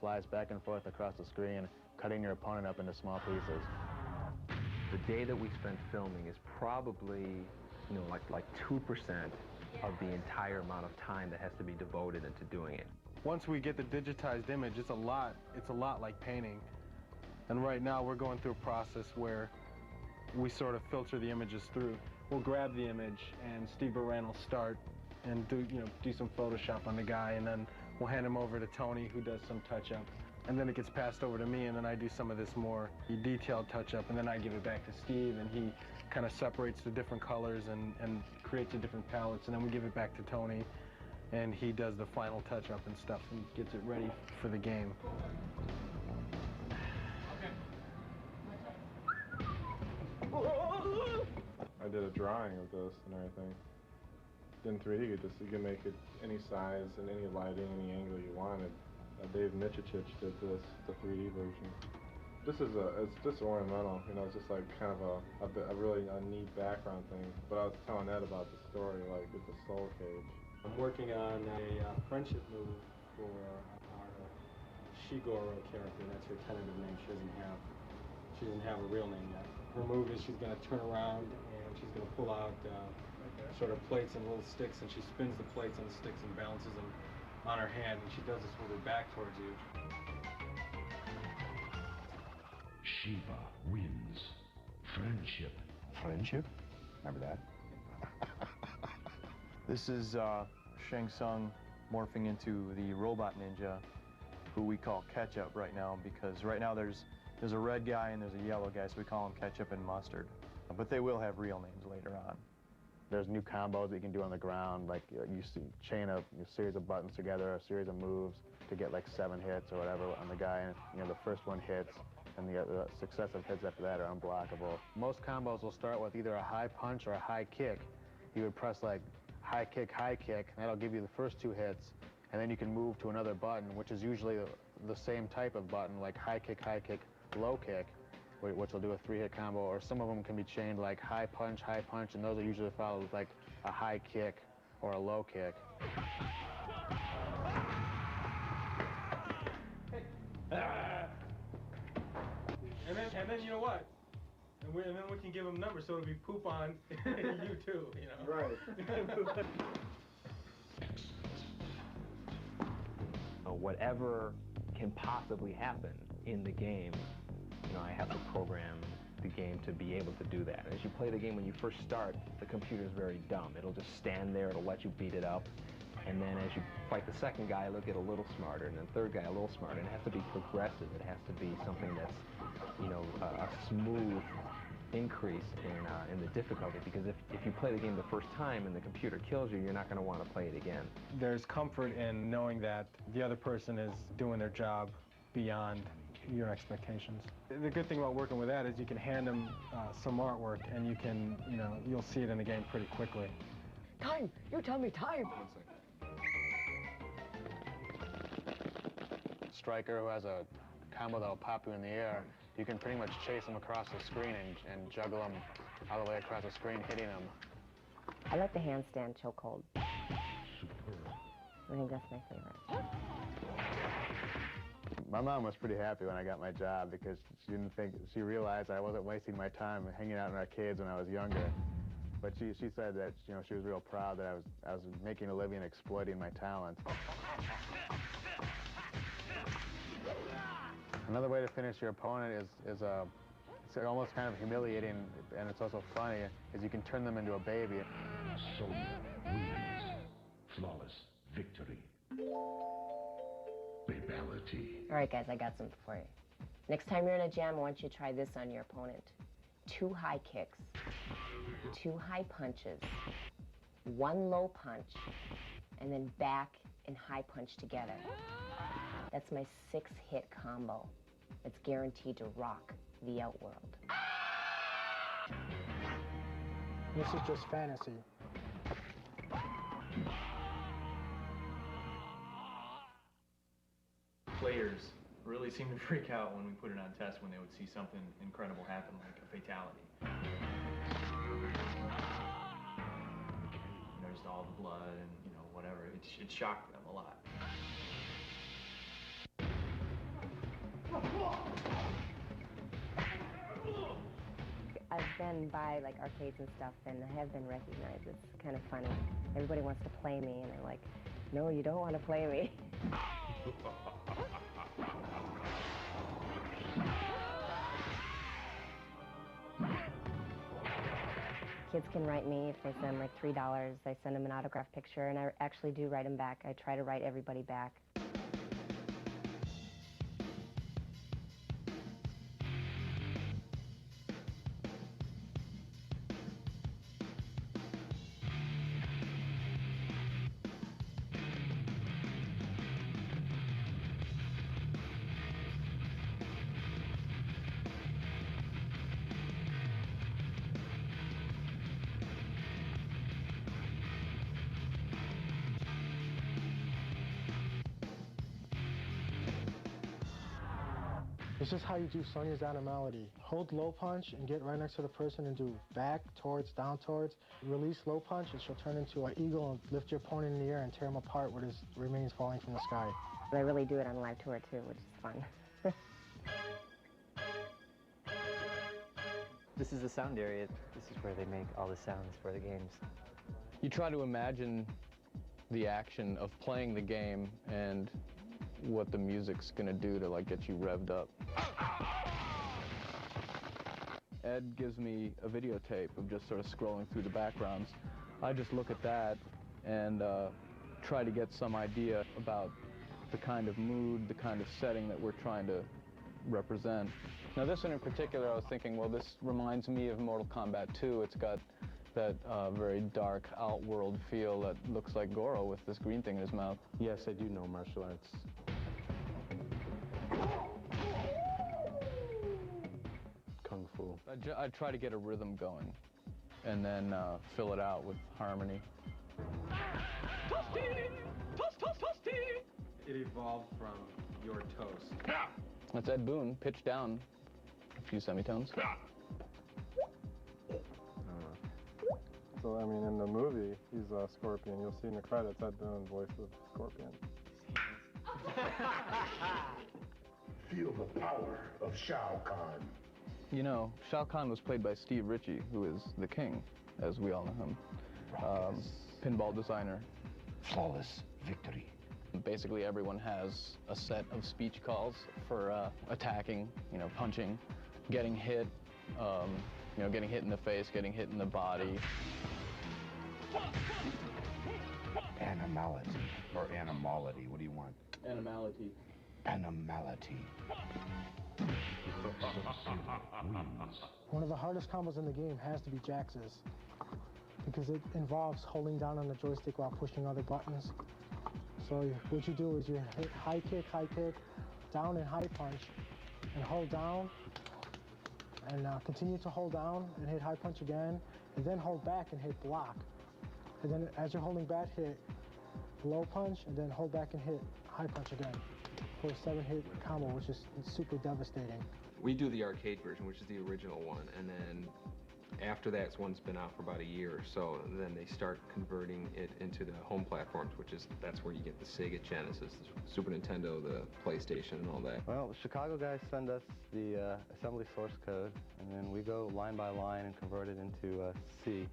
flies back and forth across the screen, cutting your opponent up into small pieces. The day that we spent filming is probably, you know, like 2% of the entire amount of time that has to be devoted into doing it. Once we get the digitized image, it's a lot like painting. And right now we're going through a process where we sort of filter the images through. We'll grab the image and Steve Baran will start and do some Photoshop on the guy, and then we'll hand him over to Tony, who does some touch-up. And then it gets passed over to me, and then I do some of this more detailed touch-up, and then I give it back to Steve, and he kind of separates the different colors and creates the different palettes, and then we give it back to Tony, and he does the final touch-up and stuff and gets it ready for the game. I did a drawing of this and everything. In 3D, you can make it any size and any lighting, any angle you wanted. Dave Michich did this, the 3D version. This is it's just ornamental, you know, it's just like kind of a really neat background thing. But I was telling Ed about the story, like it's a soul cage. I'm working on a friendship move for our Shigoro character. That's her tentative name. She doesn't have a real name yet. Her move is she's going to turn around and she's going to pull out sort of plates and little sticks, and she spins the plates and the sticks and balances them on her hand, and she does this with her back towards you. Shiva wins. Friendship. Friendship? Remember that? This is Shang Tsung morphing into the robot ninja, who we call Ketchup right now, because right now there's a red guy and there's a yellow guy, so we call them Ketchup and Mustard. But they will have real names later on. There's new combos that you can do on the ground, like you chain a series of buttons together, a series of moves to get like 7 hits or whatever on the guy, and you know, the first one hits, and the successive hits after that are unblockable. Most combos will start with either a high punch or a high kick. You would press like high kick, and that'll give you the first 2 hits, and then you can move to another button, which is usually the same type of button, like high kick, low kick, which will do a 3-hit combo, or some of them can be chained like high punch, and those are usually followed with like a high kick or a low kick. And then you know what? And then we can give them numbers, so it'll be poop on you too, you know? Right. Whatever can possibly happen in the game, you know, I have to program the game to be able to do that. As you play the game, when you first start, the computer is very dumb. It'll just stand there, it'll let you beat it up, and then as you fight the second guy, it'll get a little smarter, and then the third guy a little smarter, and it has to be progressive. It has to be something that's, you know, a smooth increase in the difficulty, because if you play the game the first time and the computer kills you, you're not going to want to play it again. There's comfort in knowing that the other person is doing their job beyond your expectations. The good thing about working with that is you can hand them some artwork, and you can, you know, you'll see it in the game pretty quickly. Time! You tell me time! 1 second. Striker, who has a combo that'll pop you in the air, you can pretty much chase them across the screen and juggle them all the way across the screen, hitting them. I like the handstand chokehold. I think that's my favorite. My mom was pretty happy when I got my job, because she realized I wasn't wasting my time hanging out in arcades when I was younger. But she said that, you know, she was real proud that I was making a living exploiting my talent. Another way to finish your opponent is it's almost kind of humiliating, and it's also funny, is you can turn them into a baby. Sonya wins. Flawless victory. Babality. All right, guys, I got something for you. Next time you're in a jam, I want you to try this on your opponent. 2 high kicks, 2 high punches, 1 low punch, and then back and high punch together. That's my 6-hit combo. It's guaranteed to rock the outworld. This is just fantasy. Players really seem to freak out when we put it on test, when they would see something incredible happen, like a fatality. There's all the blood and, you know, whatever. It shocked them a lot. I've been by like arcades and stuff, and I have been recognized. It's kind of funny. Everybody wants to play me, and I'm like, no, you don't want to play me. Kids can write me if they send like $3. I send them an autographed picture, and I actually do write them back. I try to write everybody back. This is how you do Sonya's animality. Hold low punch and get right next to the person and do back towards, down towards. Release low punch and she'll turn into an eagle and lift your opponent in the air and tear him apart with his remains falling from the sky. I really do it on live tour too, which is fun. This is the sound area. This is where they make all the sounds for the games. You try to imagine the action of playing the game and what the music's gonna do to like get you revved up. Ed gives me a videotape of just sort of scrolling through the backgrounds. I just look at that and try to get some idea about the kind of mood, the kind of setting that we're trying to represent. Now this one in particular, I was thinking, well, this reminds me of Mortal Kombat 2. It's got that very dark outworld feel that looks like Goro with this green thing in his mouth. Yes, I do know martial arts. Kung Fu. I try to get a rhythm going and then fill it out with harmony. It evolved from your toast. That's Ed Boon, pitched down a few semitones. So, I mean, in the movie, he's a Scorpion. You'll see in the credits, Ed Boon, voice of Scorpion. Feel the power of Shao Kahn. You know, Shao Kahn was played by Steve Ritchie, who is the king, as we all know him. Pinball designer. Flawless victory. Basically, everyone has a set of speech calls for attacking, you know, punching, getting hit, you know, getting hit in the face, getting hit in the body. Animality or animality, what do you want? Animality. Animality. One of the hardest combos in the game has to be Jax's, because it involves holding down on the joystick while pushing other buttons. So what you do is you hit high kick, down and high punch, and hold down, and continue to hold down and hit high punch again, and then hold back and hit block. And then as you're holding back, hit low punch, and then hold back and hit high punch again for a 7-hit combo, which is super devastating. We do the arcade version, which is the original one, and then after that's one's been out for about a year or so, and then they start converting it into the home platforms, that's where you get the Sega Genesis, the Super Nintendo, the PlayStation, and all that. Well, the Chicago guys send us the assembly source code, and then we go line by line and convert it into C.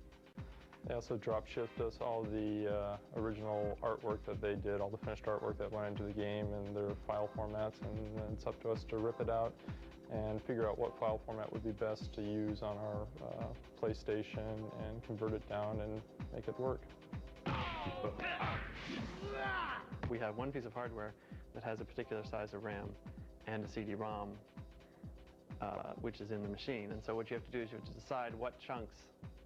They also drop shipped us all the original artwork that they did, all the finished artwork that went into the game and their file formats, and then it's up to us to rip it out and figure out what file format would be best to use on our PlayStation and convert it down and make it work. We have one piece of hardware that has a particular size of RAM and a CD-ROM, which is in the machine. And so what you have to do is you have to decide what chunks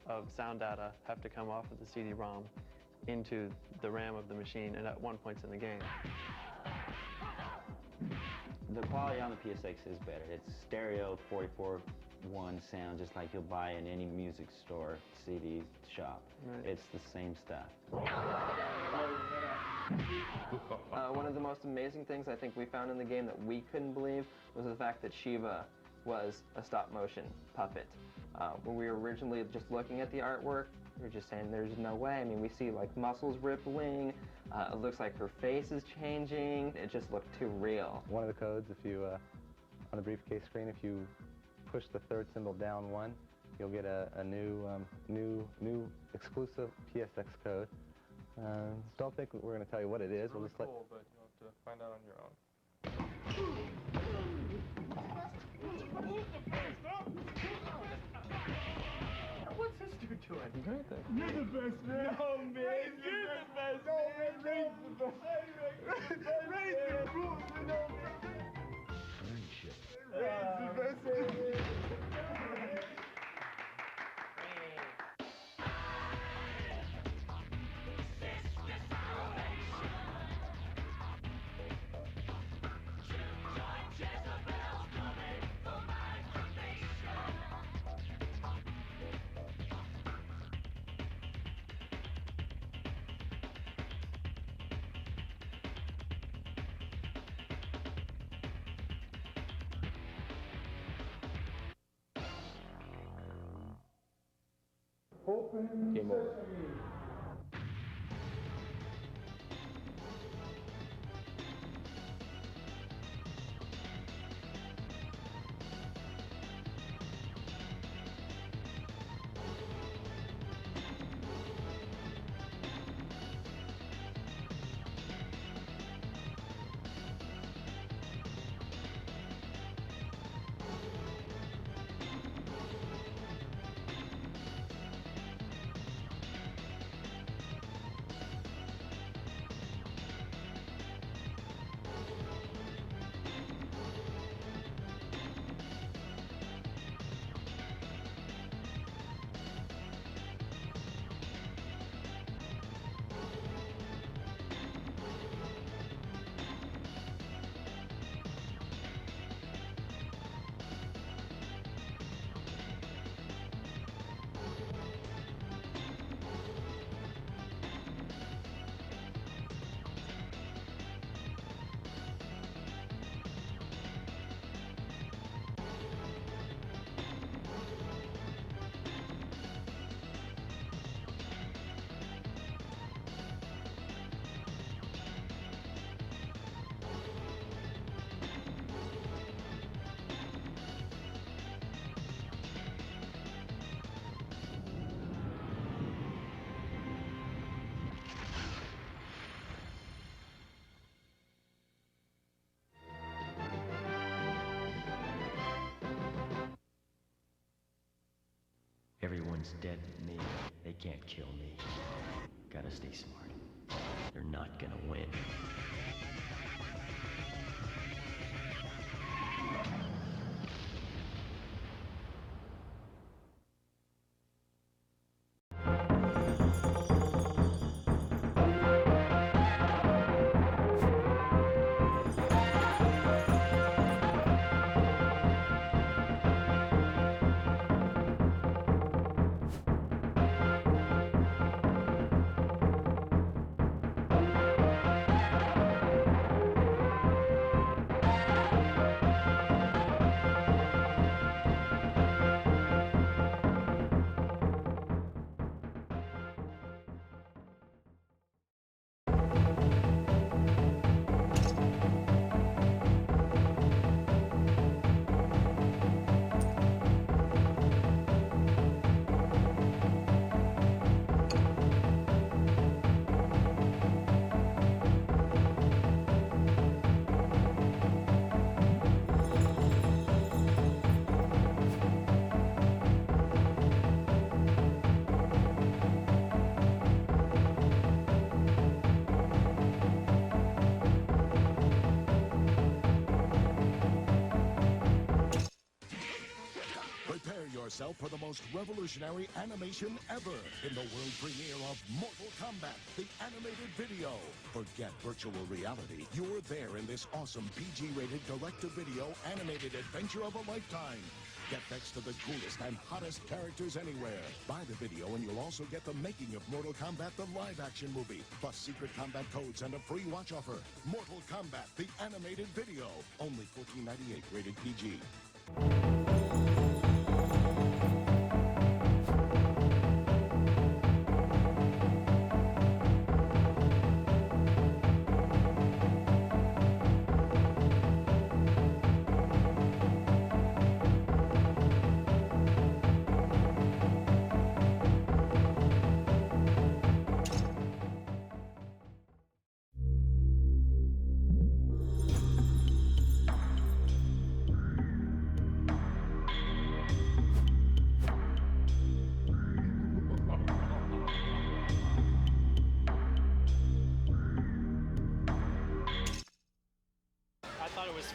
of sound data have to come off of the CD-ROM into the RAM of the machine and at one point in the game. The quality on the PSX is better. It's stereo 44.1 sound, just like you'll buy in any music store, CD shop. Right. It's the same stuff. One of the most amazing things I think we found in the game that we couldn't believe was the fact that Shiva was a stop-motion puppet. When we were originally just looking at the artwork, we were just saying there's no way. I mean, we see like muscles rippling, it looks like her face is changing, it just looked too real. One of the codes, if you, on the briefcase screen, if you push the third symbol down 1, you'll get a new exclusive PSX code. Don't think we're going to tell you what it is. It's really cool, but you'll have to find out on your own. What's this dude doing? He's right there. You're the best, man. No, man. You're the best. No, man. Ray's the best. Ray's the rules, you know, man. Friendship. Ray's the best, man. Game over. Everyone's dead but me. They can't kill me. Gotta stay smart. They're not gonna win. Yourself for the most revolutionary animation ever in the world premiere of Mortal Kombat, the animated video. Forget virtual reality. You're there in this awesome PG-rated direct-to-video animated adventure of a lifetime. Get next to the coolest and hottest characters anywhere. Buy the video and you'll also get the making of Mortal Kombat, the live-action movie, plus secret combat codes and a free watch offer. Mortal Kombat, the animated video. Only $14.98, rated PG.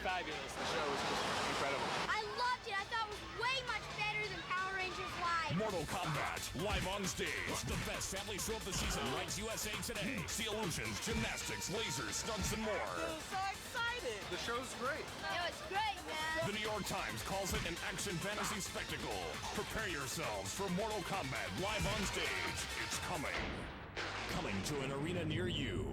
fabulous. The show was just incredible. I loved it. I thought it was way much better than Power Rangers Live. Mortal Kombat, live on stage. The best family show of the season ranks USA Today. See illusions, gymnastics, lasers, stunts, and more. I'm so excited. The show's great. It was great, man. The New York Times calls it an action fantasy spectacle. Prepare yourselves for Mortal Kombat live on stage. It's coming. Coming to an arena near you.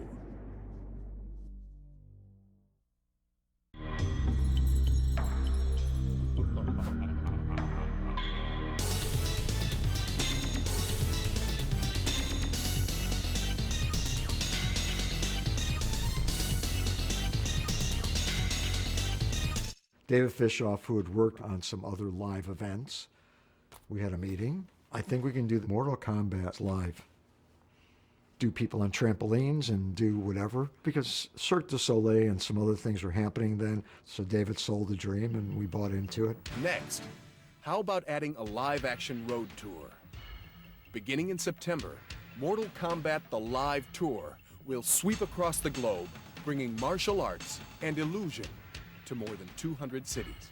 David Fishoff, who had worked on some other live events, we had a meeting. I think we can do the Mortal Kombat live. Do people on trampolines and do whatever, because Cirque du Soleil and some other things were happening then. So David sold the dream and we bought into it. Next, how about adding a live-action road tour? Beginning in September, Mortal Kombat The Live Tour will sweep across the globe, bringing martial arts and illusion to more than 200 cities.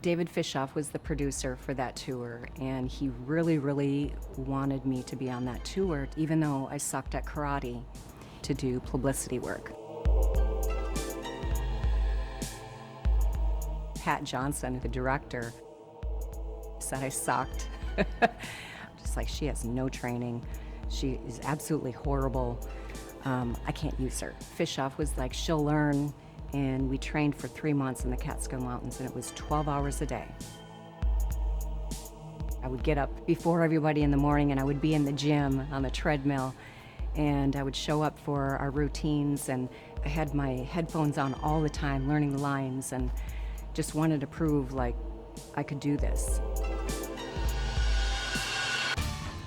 David Fishoff was the producer for that tour, and he really, really wanted me to be on that tour, even though I sucked at karate, to do publicity work. Pat Johnson, the director, said I sucked. Just like, she has no training. She is absolutely horrible. I can't use her. Fishoff was like, she'll learn. And we trained for 3 months in the Catskill Mountains, and it was 12 hours a day. I would get up before everybody in the morning, and I would be in the gym on the treadmill, and I would show up for our routines, and I had my headphones on all the time, learning the lines, and just wanted to prove, like, I could do this.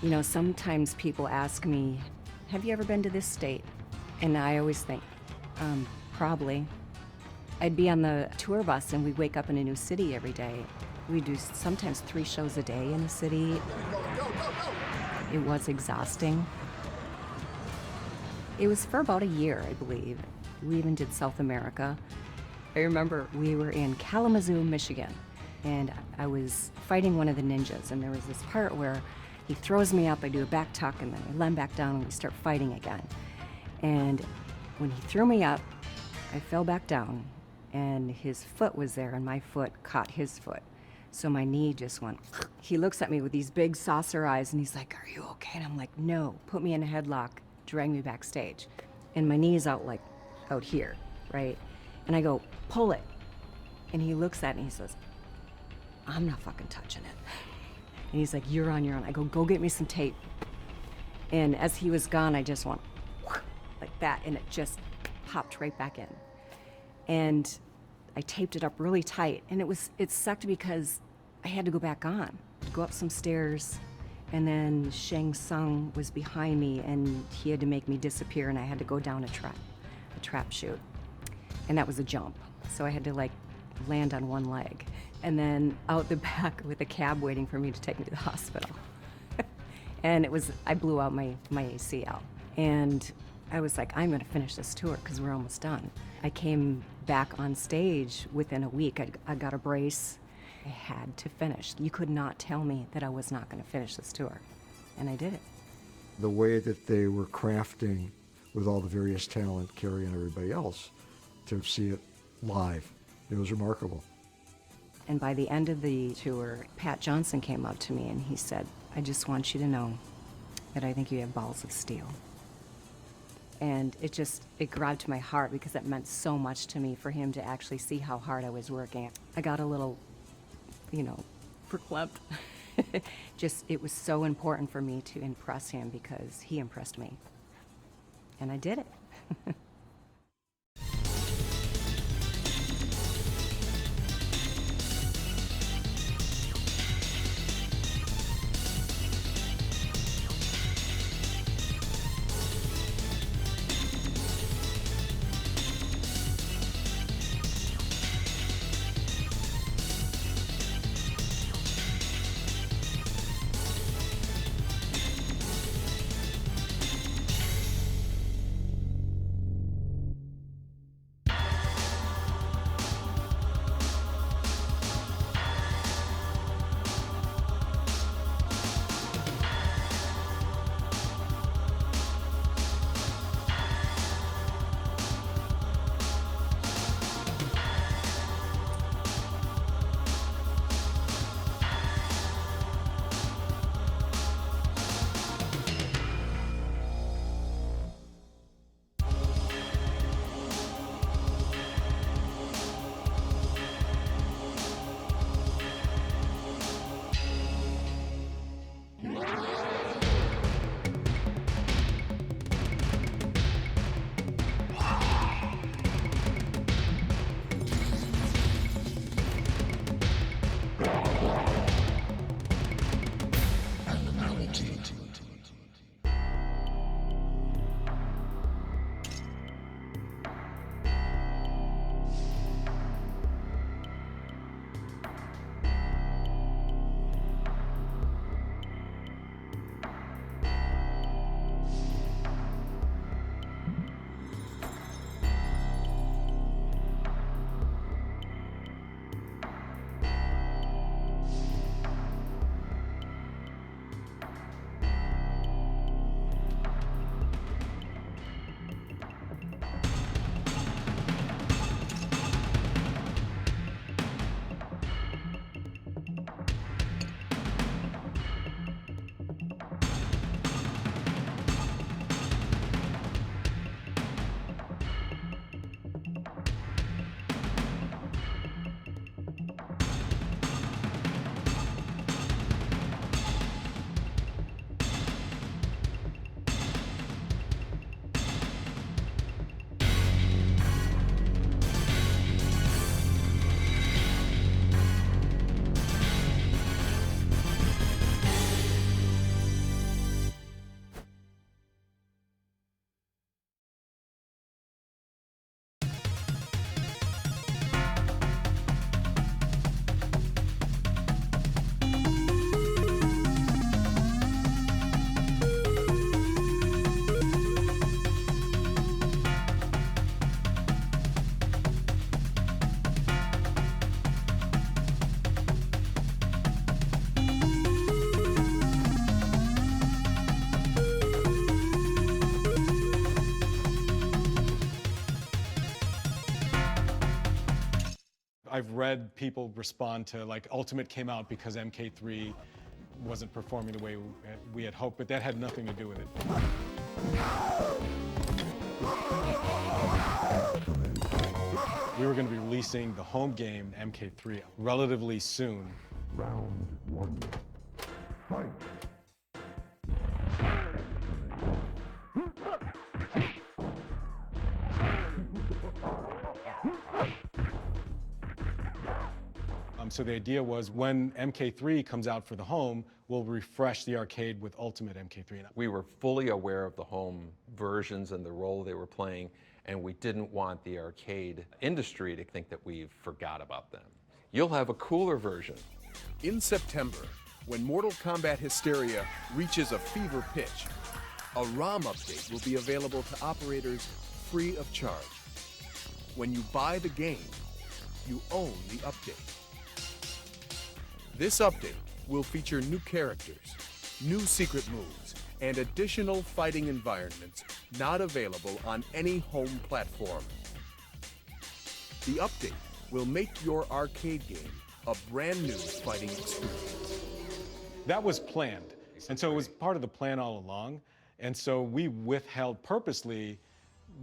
You know, sometimes people ask me, have you ever been to this state? And I always think, probably. I'd be on the tour bus and we'd wake up in a new city every day. We'd do sometimes 3 shows a day in a city. It was exhausting. It was for about a year, I believe. We even did South America. I remember we were in Kalamazoo, Michigan, and I was fighting one of the ninjas, and there was this part where he throws me up, I do a back tuck, and then I land back down and we start fighting again. And when he threw me up, I fell back down, and his foot was there, and my foot caught his foot. So my knee just went. He looks at me with these big saucer eyes, and he's like, are you okay? And I'm like, no. Put me in a headlock, drag me backstage. And my knee's out, like, out here, right? And I go, pull it. And he looks at it, and he says, I'm not fucking touching it. And he's like, you're on your own. I go get me some tape. And as he was gone, I just went like that, and it just popped right back in. And I taped it up really tight, and it sucked because I had to go back on, go up some stairs, and then Shang Tsung was behind me, and he had to make me disappear, and I had to go down a trap chute. And that was a jump. So I had to like land on one leg, and then out the back with a cab waiting for me to take me to the hospital. And I blew out my ACL. And I was like, I'm gonna finish this tour because we're almost done. I came back on stage within a week. I got a brace. I had to finish. You could not tell me that I was not gonna finish this tour. And I did it. The way that they were crafting with all the various talent, Carrie and everybody else, to see it live, it was remarkable. And by the end of the tour, Pat Johnson came up to me and he said, I just want you to know that I think you have balls of steel. And it grabbed to my heart because it meant so much to me for him to actually see how hard I was working. I got a little, verklempt. It was so important for me to impress him because he impressed me. And I did it. I've read people respond to, like, Ultimate came out because MK3 wasn't performing the way we had hoped, but that had nothing to do with it. We were going to be releasing the home game, MK3, relatively soon. Round 1. Fight. So the idea was when MK3 comes out for the home, we'll refresh the arcade with Ultimate MK3. We were fully aware of the home versions and the role they were playing, and we didn't want the arcade industry to think that we forgot about them. You'll have a cooler version. In September, when Mortal Kombat Hysteria reaches a fever pitch, a ROM update will be available to operators free of charge. When you buy the game, you own the update. This update will feature new characters, new secret moves, and additional fighting environments not available on any home platform. The update will make your arcade game a brand new fighting experience. That was planned, and so it was part of the plan all along, and so we withheld purposely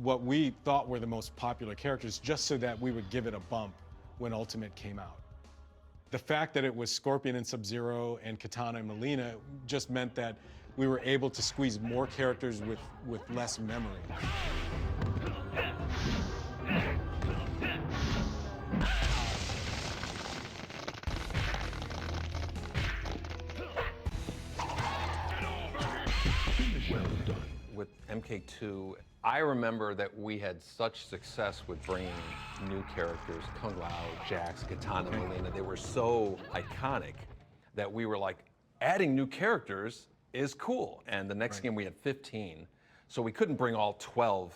what we thought were the most popular characters just so that we would give it a bump when Ultimate came out. The fact that it was Scorpion and Sub-Zero and Katana and Mileena just meant that we were able to squeeze more characters with less memory. Well done. With MK2, I remember that we had such success with bringing new characters, Kung Lao, Jax, Katana, Mileena. They were so iconic that we were like, adding new characters is cool. And the next game we had 15, so we couldn't bring all 12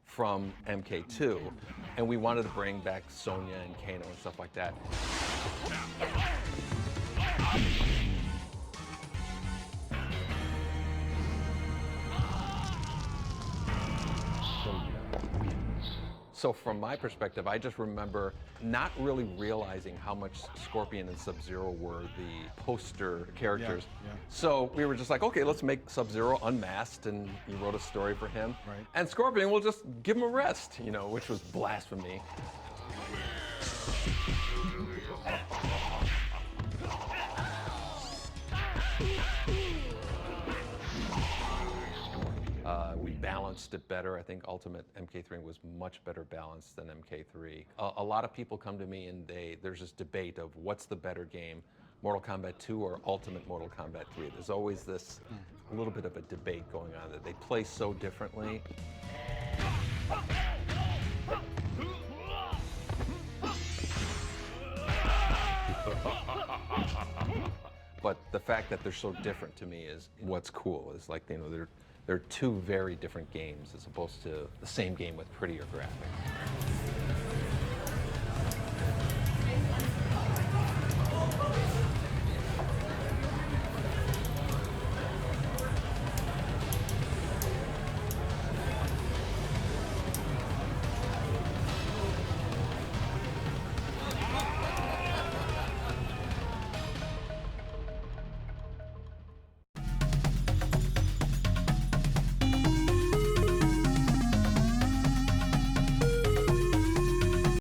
from MK2, and we wanted to bring back Sonya and Kano and stuff like that. So from my perspective, I just remember not really realizing how much Scorpion and Sub-Zero were the poster characters. Yeah. So we were just like, okay, let's make Sub-Zero unmasked, and he wrote a story for him. Right. And Scorpion, we'll just give him a rest, you know, which was blasphemy. We balanced it better. I think Ultimate MK3 was much better balanced than MK3. A lot of people come to me and there's this debate of what's the better game, Mortal Kombat 2 or Ultimate Mortal Kombat 3. There's always this little bit of a debate going on that they play so differently. But the fact that they're so different to me is what's cool. Is like, you know, they're two very different games as opposed to the same game with prettier graphics.